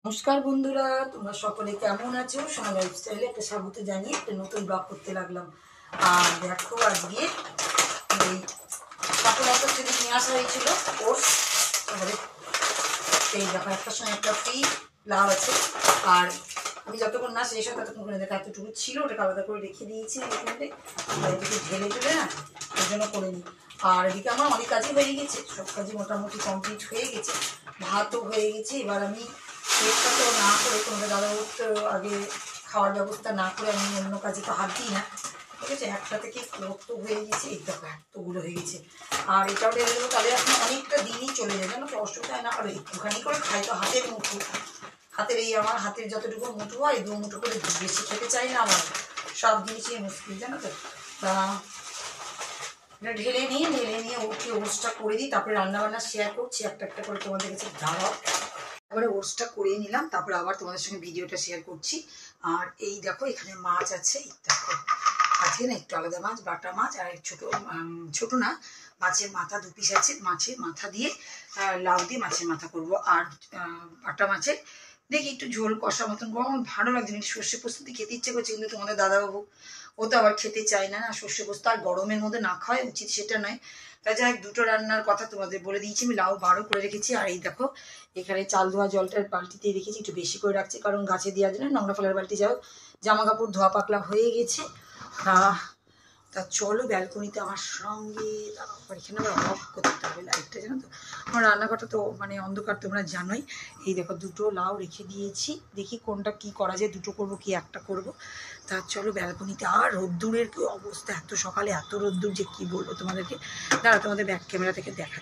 নমস্কার বন্ধুরা, তোমরা সকলে কেমন আছো? সোনা লাইফস্টাইলে একটা স্বাগত জানিয়ে একটা নতুন ব্লগ করতে লাগলাম। আর দেখো, আজকে এই কাপড় থেকে নিয়ে আসা হয়েছিল ওটস। তারপরে এই দেখো, একটার সঙ্গে একটা ফ্রি লাভ আছে। আর আমি যতক্ষণ না শেষ হয় ততক্ষণ করে দেখা এতটুকু ছিল, ওটাকে আলাদা করে রেখে দিয়েছি এখানে। এদিকে ঢেলে ঢেলে না ওই জন্য করে নিই। আর এদিকে আমার অনেক কাজই হয়ে গেছে, সব কাজই মোটামুটি কমপ্লিট হয়ে গেছে, ভাতও হয়ে গেছে। এবার আমি পেটটা তো না করে তোমাদের দাদা আগে খাওয়ার ব্যবস্থা না করে আমি অন্য কাজে তো হাত দিই না, ঠিক আছে। একটা থেকে কত হয়ে গেছে, এই দেখো এতগুলো হয়ে গেছে। আর এটাও ঢেলে দেবো, তাহলে এখন অনেকটা দিনই চলে যায়, জানো তো, অসুবিধা হয় না। আর একটুখানি করে খাই তো, হাতের মুঠো, হাতের এই আমার হাতের যতটুকু মুঠো হয় 2 মুঠো করে, বেশি খেতে চাই না আমার, সব জিনিসই মুশকিল, জানো তো। তা এটা ঢেলে নিয়ে ওকে ওটসটা করে দিই, তারপরে রান্নাবান্না শেয়ার করছি একটা একটা করে তোমাদের কাছে। দাঁড়াও, এবারে ওটসটা করিয়ে নিলাম, তারপরে আবার তোমাদের সঙ্গে ভিডিওটা শেয়ার করছি। আর এই দেখো, এখানে মাছ আছে, দেখো আজকে না একটু আলাদা মাছ, বাটা মাছ। আর ছোট না, মাছের মাথা 2 পিস আছে, মাছের মাথা দিয়ে লাউ দিয়ে মাছের মাথা করব। আর বাটা মাছের দেখি একটু ঝোল কষা মতন করবো। আমার ভালো লাগছে, সর্ষে পোস্ত দিয়ে খেতে ইচ্ছে করছে, কিন্তু তোমাদের দাদাবাবু ও তো আবার খেতে চায় না, সর্ষে পোস্ত আর গরমের মধ্যে না খাওয়াই উচিত সেটা নয়। তা যাই হোক, 2টো রান্নার কথা তোমাদের বলে দিয়েছি। আমি লাউ 12 করে রেখেছি। আর এই দেখো, এখানে চাল ধোয়া জলটার বালতিতেই রেখেছি, একটু বেশি করে রাখছি, কারণ গাছে দেওয়ার জন্য নোংরা ফেলার বালতি। যাও, জামা কাপড় ধোয়া পাকলা হয়ে গেছে। তা চলো ব্যালকনিতে আমার সঙ্গে। তারপর এখানে আবার অফ করতে হবে লাইটটা, জানো তো, আমার রান্নাঘরটা তো মানে অন্ধকার, তোমরা জানোই। এই দেখো, 2টো লাউ রেখে দিয়েছি, দেখি কোনটা কি করা যায়, 2টো করবো কি একটা করবো। তা চলো ব্যালকনিতে। আর রোদ্দুরের কি অবস্থা, এত সকালে এত রোদ্দুর যে কি বলবো তোমাদেরকে। দাঁড়া, তোমাদের ব্যাক ক্যামেরা থেকে দেখা।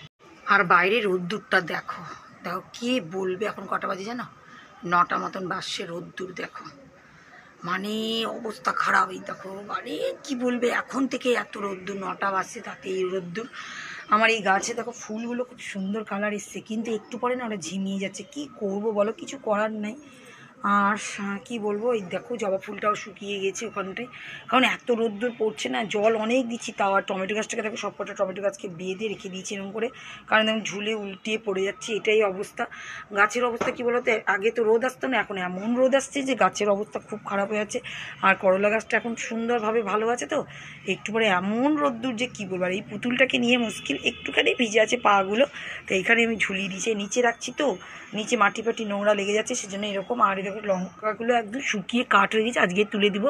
আর বাইরের রোদ্দুরটা দেখো, দেখো কে বলবে, এখন কটা বাজে জানো, 9টা মতন বাজছে। রোদ্দুর দেখো, মানে অবস্থা খারাপ। এই দেখো, মানে কি বলবে, এখন থেকে এত রোদ্দুর, 9টা বাজছে তাতে এই রোদ্দুর। আমার এই গাছে দেখো ফুলগুলো খুব সুন্দর কালার এসছে, কিন্তু একটু পরে না ওরা ঝিমিয়ে যাচ্ছে। কি করব বলো, কিছু করার নাই। আর কি বলবো, এই দেখো জবা ফুলটাও শুকিয়ে গেছে ওখানটায়, কারণ এত রোদ্দুর পড়ছে না। জল অনেক দিচ্ছি, তাও। আর টমেটো গাছটাকে দেখো, সবকটা টমেটো গাছকে বেঁধে রেখে দিয়েছি এরকম করে, কারণ আমি ঝুলে উল্টিয়ে পড়ে যাচ্ছি, এটাই অবস্থা। গাছের অবস্থা কি বলতো, আগে তো রোদ আসতো না, এখন এমন রোদ আসছে যে গাছের অবস্থা খুব খারাপ হয়ে যাচ্ছে। আর করলা গাছটা এখন সুন্দরভাবে ভালো আছে, তো একটু পরে এমন রোদ্দুর যে কী বলবো। আর এই পুতুলটাকে নিয়ে মুশকিল, একটুখানি ভিজে আছে পাগুলো, তো এইখানে আমি ঝুলিয়ে দিয়েছি, নিচে রাখছি, তো নিচে মাটি ফাটি নোংরা লেগে যাচ্ছে, সেজন্য এরকম। আর এরকম লঙ্কাগুলো একদম শুকিয়ে কাঠ হয়ে গেছে, আজকে তুলে দিব,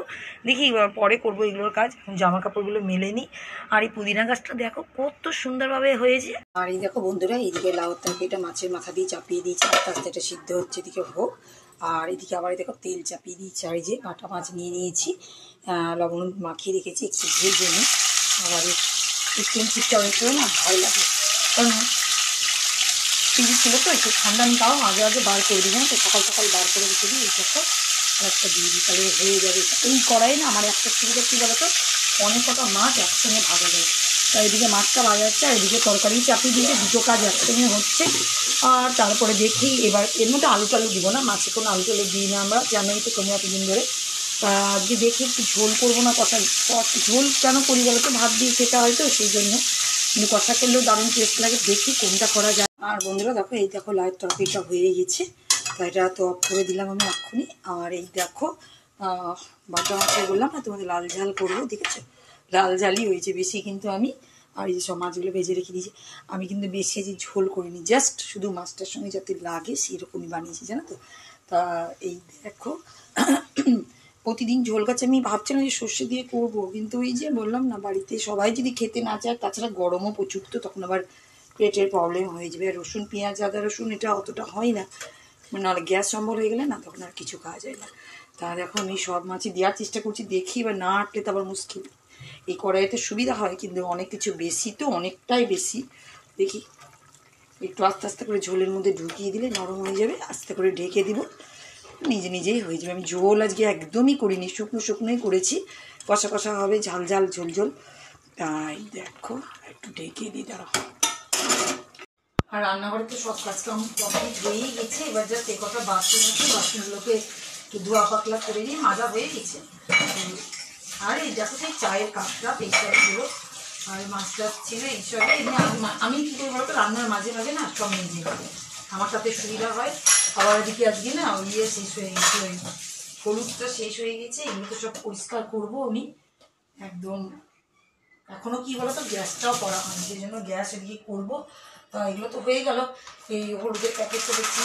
দেখি পরে করবো এগুলোর কাজ। জামা কাপড়গুলো মেলে নিই। আর এই পুদিনা গাছটা দেখো কত সুন্দরভাবে হয়েছে। আর এই দেখো বন্ধুরা, এইদিকে লাউ তরকারিটা মাছের মাথা দিয়ে চাপিয়ে দিয়েছি, আস্তে আস্তে এটা সিদ্ধ হচ্ছে, এদিকে হোক। আর এদিকে আবার দেখো তেল চাপিয়ে দিয়েছি। আর এই যে বাটা মাছ নিয়ে নিয়েছি, লবণ মাখিয়ে রেখেছি, একটু ভেজে নিই। আবার এই চিপটা একটু না ভয় লাগে, কারণ ফ্রিজ ছিল তো, একটু ঠান্ডা আমি তাও আগে আগে বার করে দিই, তো সকাল সকাল বার করে রেখে দিই। এই দেখো, একটা দিয়ে দিই, তাহলে হয়ে যাবে। এই কড়াই না আমার একটা সুবিধা কী বলো তো, অনেক কটা মাছ একসঙ্গে ভাজা যায়। তাই এদিকে মাছটা ভাজা যাচ্ছে, আর এদিকে তরকারি চাপিয়ে দিয়েছে, 2টো কাজ একসঙ্গে হচ্ছে। আর তারপরে দেখি, এবার এর মধ্যে আলু টালু দিব না, মাছে কোনো আলু টালু দিই না আমরা, জানোই তো তোমরা এতদিন ধরে। তা আজকে দেখি একটু ঝোল করবো না কষা, ঝোল কেন করি বলো তো, ভাত দিয়ে খেতে হয় তো সেই জন্য, কিন্তু কষা করলেও দারুণ টেস্ট লাগে, দেখি কোনটা করা যায়। আর বন্ধুরা দেখো, এই দেখো লাইট তরকারিটা হয়ে গেছে, তো এটা তো অফ করে দিলাম আমি এক্ষুনি। আর এই দেখো, বাটা মাছটা বললাম না তোমাদের লাল ঝাল করবো, দেখেছো, লাল ঝালই হয়েছে বেশি, কিন্তু আমি আর এই যে সব মাছগুলো ভেজে রেখে দিয়েছি, আমি কিন্তু বেশি যে ঝোল করিনি, জাস্ট শুধু মাছটার সঙ্গে যাতে লাগে সেরকমই বানিয়েছি, জানো তো। তা এই দেখো, প্রতিদিন ঝোল গাছ আমি ভাবছিলাম যে সর্ষে দিয়ে করবো, কিন্তু ওই যে বললাম না, বাড়িতে সবাই যদি খেতে না চায়, তাছাড়া গরমও প্রচুর, তো তখন আবার পেটের প্রবলেম হয়ে যাবে। আর রসুন পেঁয়াজ আদা রসুন এটা অতটা হয় না, মানে নাহলে গ্যাস সম্বল হয়ে গেলে না, তখন আর কিছু খাওয়া যায় না। তা দেখো, আমি সব মাছই দেওয়ার চেষ্টা করছি, দেখি এবার না আটলে তো আবার মুশকিল। এই কড়াইতে সুবিধা হয়, কিন্তু অনেক কিছু বেশি, তো অনেকটাই বেশি। দেখি একটু আস্তে আস্তে করে ঝোলের মধ্যে ঢুকিয়ে দিলে নরম হয়ে যাবে, আস্তে করে ঢেকে দিব, নিজে নিজেই হয়ে যাবে। আমি ঝোল আজকে একদমই করিনি, শুকনো শুকনোই করেছি, কষা কষা হবে, ঝাল ঝাল ঝোল ঝোল। তাই দেখো, একটু ঢেকে দিই, দাঁড়াও। আর রান্নাঘরে তো সব কাজ কমপ্লিট হয়েই গেছে, এবার জাস্ট এই কটা বাসন আছে, বাসনগুলোকে একটু ধোয়া পাতলা করে নিয়ে মাজা হয়ে গেছে। আর এই দেখো, সেই চায়ের কাপটা এইসবগুলো, আর মাছ টাছ ছিল এইসবে। আমি কী করি বলতো, রান্নার মাঝে মাঝে না সব নিজে, আমার তাতে সুবিধা হয়। আবার এদিকে আজকে না ইয়ে শেষ হয়ে গেছে, ওই হলুদটা শেষ হয়ে গেছে। এগুলো তো সব পরিষ্কার করবো আমি একদম। এখনও কি বলতো গ্যাসটাও করা হয়নি, সেই জন্য গ্যাস এদিকে করবো। তা এগুলো তো হয়ে গেল। এই হলুদের প্যাকেটটা দেখছি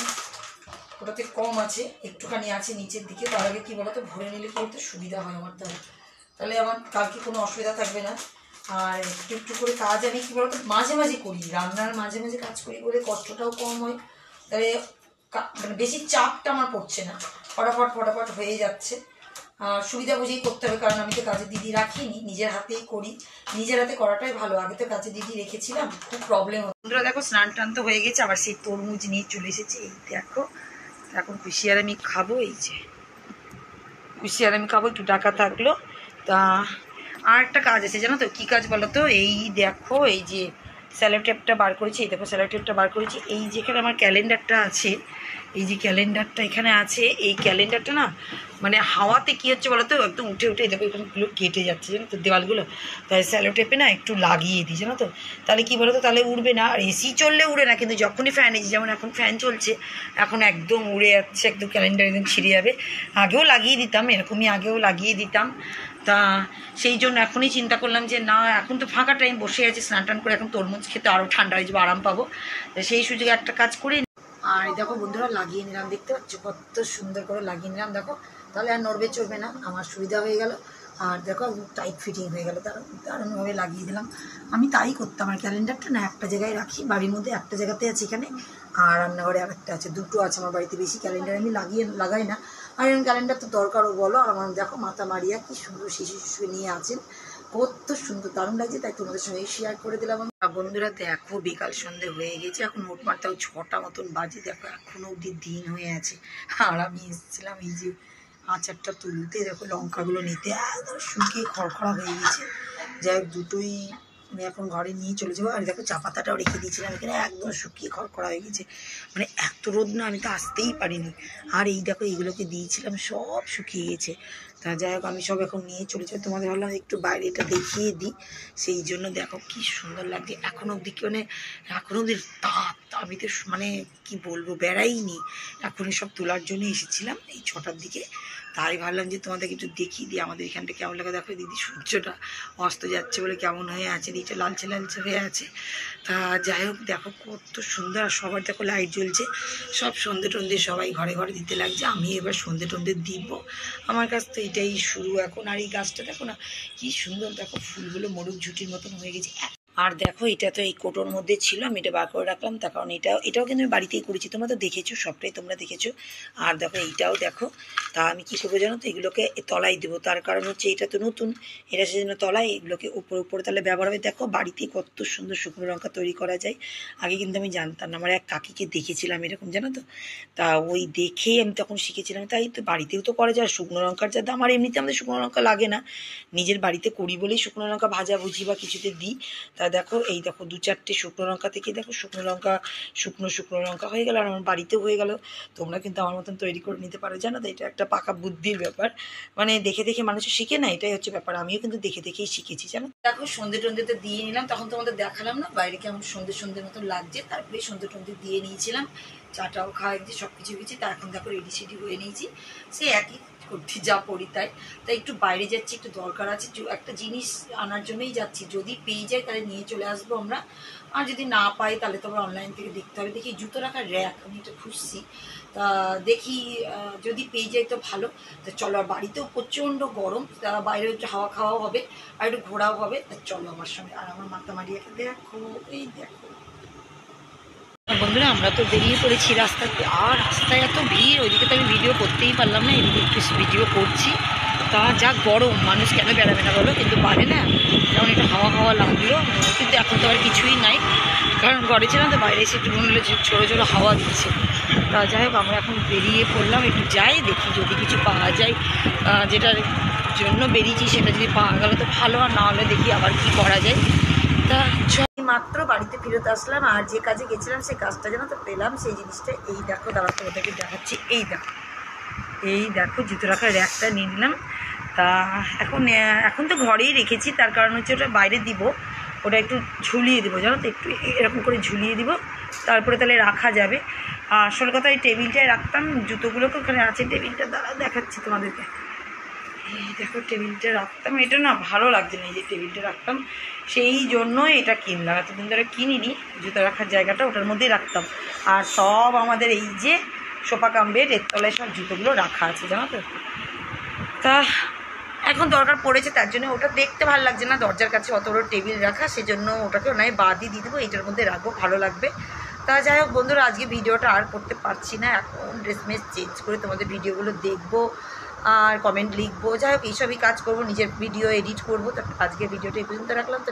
ওটাতে কম আছে, একটুখানি আছে নিচের দিকে। তার আগে কী বলতো ভরে নিলে কি একটু সুবিধা হয় আমার, তাহলে আমার কালকে কোনো অসুবিধা থাকবে না। আর একটু একটু করে কাজ আমি কী বলতো মাঝে মাঝে করি, রান্নার মাঝে মাঝে কাজ করি বলে কষ্টটাও কম হয়। তাহলে মানে বেশি চাপটা আমার পড়ছে না, ফটাফট ফটাফট হয়ে যাচ্ছে। সুবিধা বুঝেই করতে হবে, কারণ আমি তো কাজে দিদি রাখিনি, নিজের হাতেই করি। নিজের হাতে করাটাই ভালো। আগে তো কাজে দিদি রেখেছিলাম, খুব প্রবলেম হতো। বন্ধুরা দেখো স্নান টান তো হয়ে গেছে, আবার সেই তরমুজ নিয়ে চলে এসেছি। এই দেখো এখন খুশি আর আমি খাবো। এই যে খুশি আর আমি খাবো, একটু টাকা থাকলো। তা আর একটা কাজ আছে জানো তো, কী কাজ বলো তো? এই দেখো এই যে স্যালো টেপটা বার করেছি, এই দেখো স্যালো টেপটা বার করেছি। এই যেখানে আমার ক্যালেন্ডারটা আছে, এই যে ক্যালেন্ডারটা এখানে আছে, এই ক্যালেন্ডারটা না মানে হাওয়াতে কী হচ্ছে বলো তো, একদম উঠে উঠে দেখো এখানেগুলো কেটে যাচ্ছে জানো তো দেওয়ালগুলো। তাই স্যালো টেপে না একটু লাগিয়ে দিই জানো তো, তাহলে কী বলো তো, তাহলে উড়বে না। আর এসি চললে উড়ে না, কিন্তু যখনই ফ্যান, এই যেমন এখন ফ্যান চলছে, এখন একদম উড়ে যাচ্ছে, একদম ক্যালেন্ডার একদম ছিঁড়ে যাবে। আগেও লাগিয়ে দিতাম, এরকমই আগেও লাগিয়ে দিতাম। তা সেই জন্য এখনই চিন্তা করলাম যে না, এখন তো ফাঁকা টাইম বসে আছে, স্নান টান করে এখন তরমুজ খেতে আরও ঠান্ডা হয়ে যাবে, আরাম পাবো। সেই সুযোগে একটা কাজ করি। আর দেখো বন্ধুরা লাগিয়ে নিলাম, দেখতে পাচ্ছ কত সুন্দর করে লাগিয়ে নিলাম দেখো। তাহলে আর নড়বে চড়বে না, আমার সুবিধা হয়ে গেল। আর দেখো টাইট ফিটিং হয়ে গেল, দারুণভাবে লাগিয়ে দিলাম। আমি তাই করতাম, আমার ক্যালেন্ডারটা না একটা জায়গায় রাখি, বাড়ির মধ্যে একটা জায়গাতে আছে এখানে, আর রান্নাঘরে আরেকটা আছে, দুটো আছে আমার বাড়িতে। বেশি ক্যালেন্ডার আমি লাগাই না। আর এরকম ক্যালেন্ডার তো দরকারও বলো। আর আমার দেখো মাতা মারিয়া কি সুন্দর শিশু শিশু নিয়ে আছেন, কত সুন্দর দারুণ লাগছে, তাই তোমাদের সঙ্গে শেয়ার করে দিলাম। বন্ধুরা দেখো বিকাল সন্ধে হয়ে গেছে, এখন মোটমাট তাও 6টা মতন বাজে। দেখো এখনো অবধি দিন হয়ে আছে। আর আমি এসেছিলাম এই যে আচারটা তুলতে, দেখো লঙ্কাগুলো নিতে একদম শুকিয়ে খড়খড়া হয়ে গেছে। যাই হোক দুটোই আমি এখন ঘরে নিয়ে চলে যাবো। আর দেখো চা পাতাটাও রেখে দিয়েছিলাম এখানে, একদম শুকিয়ে খড়খড়া হয়ে গেছে। মানে এত রোদ না, আমি তো আসতেই পারিনি। আর এই দেখো এইগুলোকে দিয়েছিলাম, সব শুকিয়ে গেছে। তা যাই হোক আমি সব এখন নিয়ে চলে যাই। তোমাদের ভাবলাম একটু বাইরেটা দেখিয়ে দিই, সেই জন্য দেখো কি সুন্দর লাগছে। এখন অবধি মানে এখন অবধি তাপ, আমি তো মানে কি বলবো বেড়াইনি, এখনই সব তোলার জন্য এসেছিলাম এই 6টার দিকে। তাই ভাবলাম যে তোমাদেরকে একটু দেখিয়ে দিই আমাদের এখানটা কেমন লাগে। দেখো দিদি সূর্যটা অস্ত যাচ্ছে বলে কেমন হয়ে আছে, দিকটা লালচে লালচে হয়ে আছে। তা যাই হোক দেখো কত সুন্দর। আর সবার দেখো লাইট জ্বলছে, সব সন্ধে টন্ধে সবাই ঘরে ঘরে দিতে লাগছে। আমি এবার সন্ধে টন্ধে দিব, আমার কাছ তো এটাই শুরু এখন। আর এই গাছটা দেখো না কি সুন্দর, দেখো ফুলগুলো মরুক ঝুটির মতন হয়ে গেছে। আর দেখো এটা তো এই কোটোর মধ্যে ছিল, আমি এটা বার করে রাখলাম, তার কারণ এটাও কিন্তু আমি বাড়িতেই করেছি, তোমরা তো দেখেছো, সবটাই তোমরা দেখেছো। আর দেখো এইটাও দেখো। তা আমি কী করবো জানো তো, এগুলোকে তলায় দেবো, তার কারণ হচ্ছে এটা তো নতুন, এটা সেজন্য তলায়, এগুলোকে উপরে তাহলে ব্যবহার হবে। দেখো বাড়িতেই কত সুন্দর শুকনো লঙ্কা তৈরি করা যায়। আগে কিন্তু আমি জানতাম না, আমার এক কাকিকে দেখেছিলাম এরকম জানো তো, তা ওই দেখেই আমি তখন শিখেছিলাম। তাই তো বাড়িতেও তো করা যায়, শুকনো লঙ্কার যা দাম। আর এমনিতে আমাদের শুকনো লঙ্কা লাগে না, নিজের বাড়িতে করি বলেই শুকনো লঙ্কা ভাজাভুজি বা কিছুতে দিই। তা দেখো এই দেখো 2-4টে শুকনো লঙ্কা থেকে দেখো শুকনো লঙ্কা হয়ে গেল, আর আমার বাড়িতেও হয়ে গেল। তোমরা কিন্তু আমার মতন তৈরি করে নিতে পারো জানো তো, এটা একটা পাকা বুদ্ধির ব্যাপার। মানে দেখে দেখে মানুষ শিখে না, এটাই হচ্ছে ব্যাপার। আমিও কিন্তু দেখে দেখেই শিখেছি জানো। দেখো সন্ধে টন্ধেতে দিয়ে নিলাম, তখন তোমাদের দেখালাম না বাইরে কেমন সন্ধ্যের মতন লাগছে। তারপরে সন্ধে টন্ধে দিয়ে নিয়েছিলাম, চাটাও খাওয়া দিয়েছি, সব কিছু দিয়েছি। তা এখন দেখো রেডি সেডি হয়ে নিয়েছি, সে একই করতে যা পড়ি তাই একটু বাইরে যাচ্ছি, একটু দরকার আছে, একটা জিনিস আনার জন্যই যাচ্ছি। যদি পেয়ে যাই তাহলে নিয়ে চলে আসবো আমরা, আর যদি না পাই তাহলে তো আবার অনলাইন থেকে দেখতে হবে। দেখি জুতো রাখার র্যাক আমি এটা খুঁজছি, তা দেখি যদি পেয়ে যাই তো ভালো। তা চলো, আর বাড়িতেও প্রচণ্ড গরম, তা বাইরে একটু হাওয়া খাওয়াও হবে আর একটু ঘোরাও হবে। তা চলো আমার সঙ্গে। আর আমার মাতা মারিয়াকে দেখো, এই দেখো বন্ধুরা, আমরা তো বেরিয়ে পড়েছি রাস্তাতে। আর রাস্তায় এত ভিড়, ওইদিকে তো আমি ভিডিও করতেই পারলাম না, এদিকে একটু ভিডিও করছি। তা যা গরম, মানুষ কেন বেড়াবে না বলো, কিন্তু পারে না, যেমন একটু হাওয়া লাগলো। কিন্তু এখন তো আর কিছুই নাই, কারণ ঘরে ছিলাম তো, বাইরে এসে একটু মনে হলো যে ছোটো ছোটো হাওয়া দিচ্ছে। তা যাই হোক আমরা এখন বেরিয়ে পড়লাম, একটু যাই দেখি যদি কিছু পাওয়া যায়। যেটার জন্য বেরিয়েছি সেটা যদি পাওয়া গেল তো ভালো, আর না হলে দেখি আবার কি করা যায়। তা মাত্র বাড়িতে ফেরত আসলাম, আর যে কাজে গেছিলাম সেই কাজটা যেন তো পেলাম, সেই জিনিসটা এই দেখো, দাঁড়াতে ওদেরকে দেখাচ্ছি। এই দেখো জুতো রাখার র্যাকটা নিয়ে নিলাম। তা এখন তো ঘরেই রেখেছি, তার কারণ হচ্ছে ওটা বাইরে দিব, ওটা একটু ঝুলিয়ে দেবো জানো তো, একটু এরকম করে ঝুলিয়ে দিব, তারপরে তাহলে রাখা যাবে। আসল কথা এই টেবিলটায় রাখতাম, জুতোগুলোকে ওখানে আছে টেবিলটা, দ্বারা দেখাচ্ছি তোমাদেরকে। এই দেখো টেবিলটা রাখতাম, এটা না ভালো লাগছে না, এই যে টেবিলটা রাখতাম, সেই জন্য এটা কিনলাম। এতদিন ধরে কিনিনি, জুতো রাখার জায়গাটা ওটার মধ্যেই রাখতাম। আর সব আমাদের এই যে সোফা কাম বেড এর তলায় সব জুতোগুলো রাখা আছে, জানো তো। তা এখন দরকার পড়েছে, তার জন্য ওটা দেখতে ভালো লাগছে না দরজার কাছে অত বড় টেবিল রাখা, সেজন্য ওটাকে নয় বাদই দিয়ে দেবো, এইটার মধ্যে রাখবো, ভালো লাগবে। তা যাই হোক বন্ধুরা, আজকে ভিডিওটা আর করতে পারছি না, এখন ড্রেস মেস চেঞ্জ করে তোমাদের ভিডিওগুলো দেখবো আর কমেন্ট লিখবো, যাই হোক এইসবই কাজ করবো, নিজের ভিডিও এডিট করবো। তো আজকে ভিডিওটা এই পর্যন্ত রাখলাম, তো